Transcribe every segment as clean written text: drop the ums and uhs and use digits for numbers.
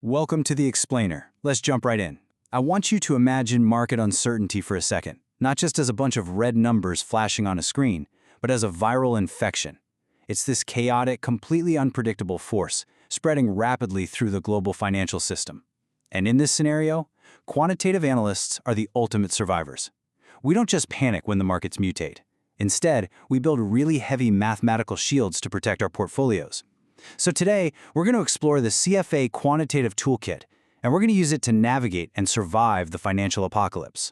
Welcome to the Explainer. Let's jump right in. I want you to imagine market uncertainty for a second, not just as a bunch of red numbers flashing on a screen, but as a viral infection. It's this chaotic, completely unpredictable force spreading rapidly through the global financial system. And in this scenario, quantitative analysts are the ultimate survivors. We don't just panic when the markets mutate. Instead, we build really heavy mathematical shields to protect our portfolios. So today, we're going to explore the CFA Quantitative Toolkit, and we're going to use it to navigate and survive the financial apocalypse.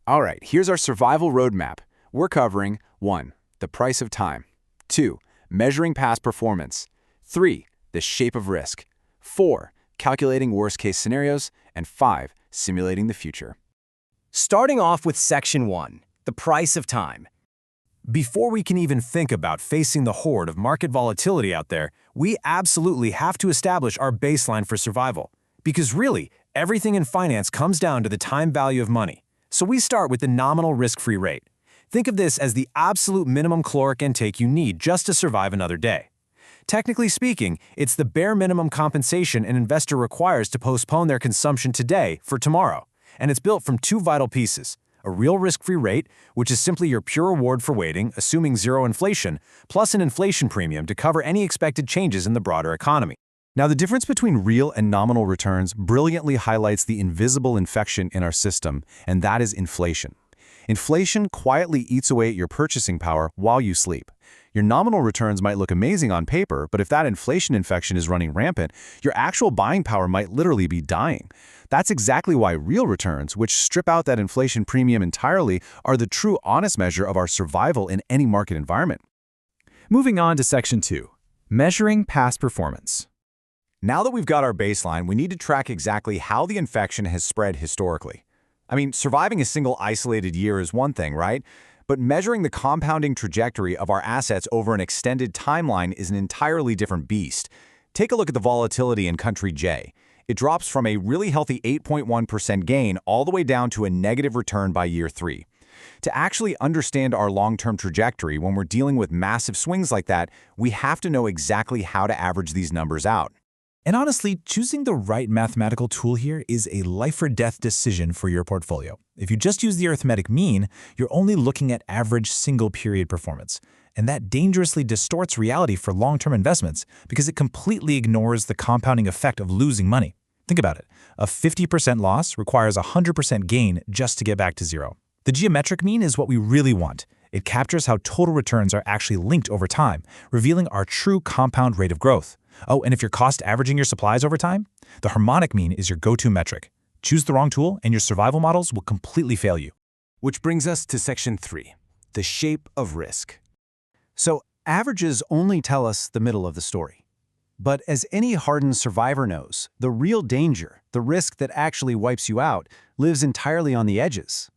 All right, here's our survival roadmap. We're covering 1. The price of time. 2. Measuring past performance. 3. The shape of risk. 4. Calculating worst-case scenarios. And 5. Simulating the future. Starting off with Section 1, the price of time. Before we can even think about facing the horde of market volatility out there, we absolutely have to establish our baseline for survival. Because really, everything in finance comes down to the time value of money. So we start with the nominal risk-free rate. Think of this as the absolute minimum caloric intake you need just to survive another day. Technically speaking, it's the bare minimum compensation an investor requires to postpone their consumption today for tomorrow. And it's built from two vital pieces: a real risk-free rate, which is simply your pure reward for waiting, assuming zero inflation, plus an inflation premium to cover any expected changes in the broader economy. Now, the difference between real and nominal returns brilliantly highlights the invisible infection in our system, and that is inflation. Inflation quietly eats away at your purchasing power while you sleep. Your nominal returns might look amazing on paper, but if that inflation infection is running rampant, your actual buying power might literally be dying. That's exactly why real returns, which strip out that inflation premium entirely, are the true honest measure of our survival in any market environment. Moving on to Section 2, measuring past performance. Now that we've got our baseline, we need to track exactly how the infection has spread historically. I mean, surviving a single isolated year is one thing, right? But measuring the compounding trajectory of our assets over an extended timeline is an entirely different beast. Take a look at the volatility in country J. It drops from a really healthy 8.1% gain all the way down to a negative return by year 3. To actually understand our long-term trajectory when we're dealing with massive swings like that, we have to know exactly how to average these numbers out. And honestly, choosing the right mathematical tool here is a life-or-death decision for your portfolio. If you just use the arithmetic mean, you're only looking at average single-period performance. And that dangerously distorts reality for long-term investments because it completely ignores the compounding effect of losing money. Think about it. A 50% loss requires a 100% gain just to get back to zero. The geometric mean is what we really want. It captures how total returns are actually linked over time, revealing our true compound rate of growth. Oh, and if you're cost averaging your supplies over time, the harmonic mean is your go-to metric. Choose the wrong tool and your survival models will completely fail you. Which brings us to Section 3, the shape of risk. So, averages only tell us the middle of the story. But as any hardened survivor knows, the real danger, the risk that actually wipes you out, lives entirely on the edges.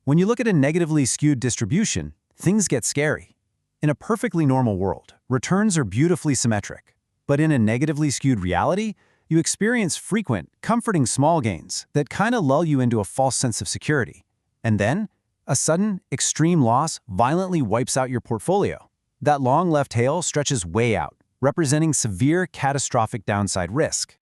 When you look at a negatively skewed distribution, things get scary. In a perfectly normal world, returns are beautifully symmetric. But in a negatively skewed reality, you experience frequent, comforting small gains that kind of lull you into a false sense of security. And then, a sudden, extreme loss violently wipes out your portfolio. That long left tail stretches way out, representing severe, catastrophic downside risk.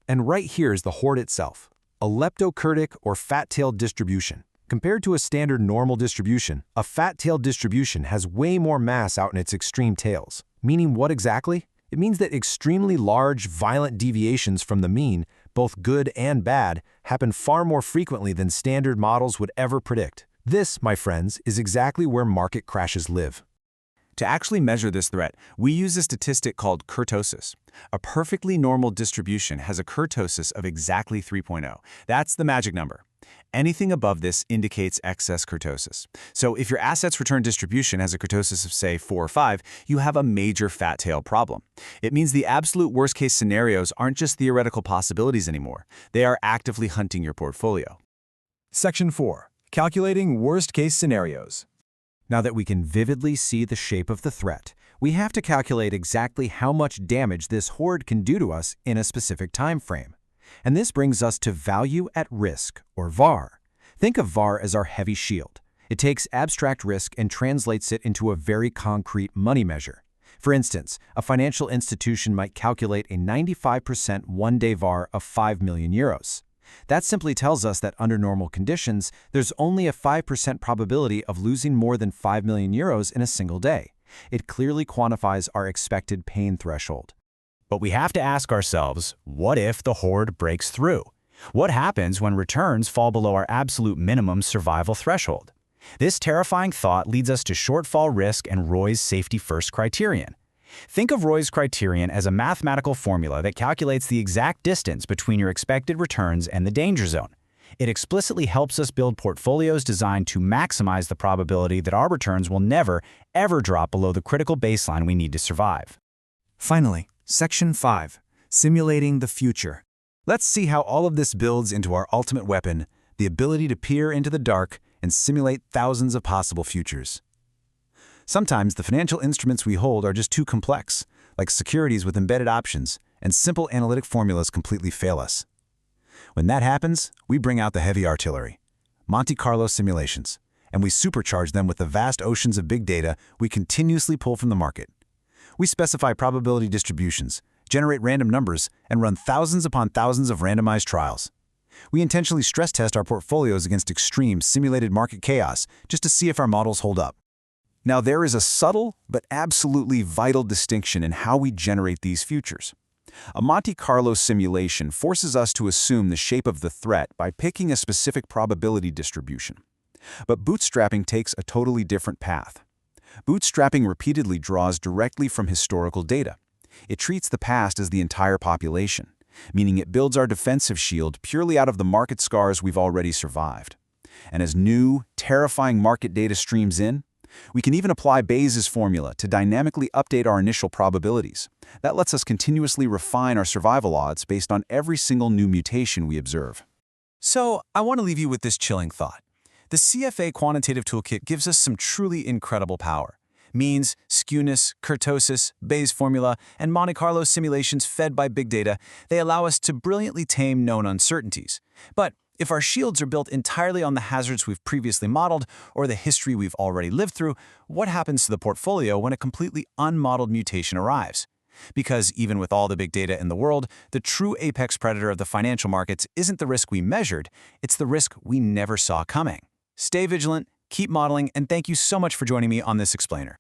And right here is the horde itself, a leptokurtic or fat-tailed distribution. Compared to a standard normal distribution, a fat-tailed distribution has way more mass out in its extreme tails. Meaning what exactly? It means that extremely large, violent deviations from the mean, both good and bad, happen far more frequently than standard models would ever predict. This, my friends, is exactly where market crashes live. To actually measure this threat, we use a statistic called kurtosis. A perfectly normal distribution has a kurtosis of exactly 3.0. That's the magic number. Anything above this indicates excess kurtosis. So if your assets return distribution has a kurtosis of, say, 4 or 5, you have a major fat tail problem. It means the absolute worst-case scenarios aren't just theoretical possibilities anymore. They are actively hunting your portfolio. Section 4, calculating worst-case scenarios. Now that we can vividly see the shape of the threat, we have to calculate exactly how much damage this horde can do to us in a specific time frame. And this brings us to value at risk, or VAR. Think of VAR as our heavy shield. It takes abstract risk and translates it into a very concrete money measure. For instance, a financial institution might calculate a 95% one-day VAR of 5 million euros. That simply tells us that under normal conditions, there's only a 5% probability of losing more than 5 million euros in a single day. It clearly quantifies our expected pain threshold. But we have to ask ourselves, what if the horde breaks through? What happens when returns fall below our absolute minimum survival threshold? This terrifying thought leads us to shortfall risk and Roy's safety-first criterion. Think of Roy's criterion as a mathematical formula that calculates the exact distance between your expected returns and the danger zone. It explicitly helps us build portfolios designed to maximize the probability that our returns will never, ever drop below the critical baseline we need to survive. Finally, Section 5, Simulating the Future. Let's see how all of this builds into our ultimate weapon, the ability to peer into the dark and simulate thousands of possible futures. Sometimes the financial instruments we hold are just too complex, like securities with embedded options, and simple analytic formulas completely fail us. When that happens, we bring out the heavy artillery, Monte Carlo simulations, and we supercharge them with the vast oceans of big data we continuously pull from the market. We specify probability distributions, generate random numbers, and run thousands upon thousands of randomized trials. We intentionally stress test our portfolios against extreme simulated market chaos just to see if our models hold up. Now, there is a subtle but absolutely vital distinction in how we generate these futures. A Monte Carlo simulation forces us to assume the shape of the threat by picking a specific probability distribution. But bootstrapping takes a totally different path. Bootstrapping repeatedly draws directly from historical data. It treats the past as the entire population, meaning it builds our defensive shield purely out of the market scars we've already survived. And as new, terrifying market data streams in, we can even apply Bayes' formula to dynamically update our initial probabilities. That lets us continuously refine our survival odds based on every single new mutation we observe. So, I want to leave you with this chilling thought. The CFA Quantitative Toolkit gives us some truly incredible power. Means, skewness, kurtosis, Bayes' formula, and Monte Carlo simulations fed by big data, they allow us to brilliantly tame known uncertainties. But if our shields are built entirely on the hazards we've previously modeled or the history we've already lived through, what happens to the portfolio when a completely unmodeled mutation arrives? Because even with all the big data in the world, the true apex predator of the financial markets isn't the risk we measured, it's the risk we never saw coming. Stay vigilant, keep modeling, and thank you so much for joining me on this explainer.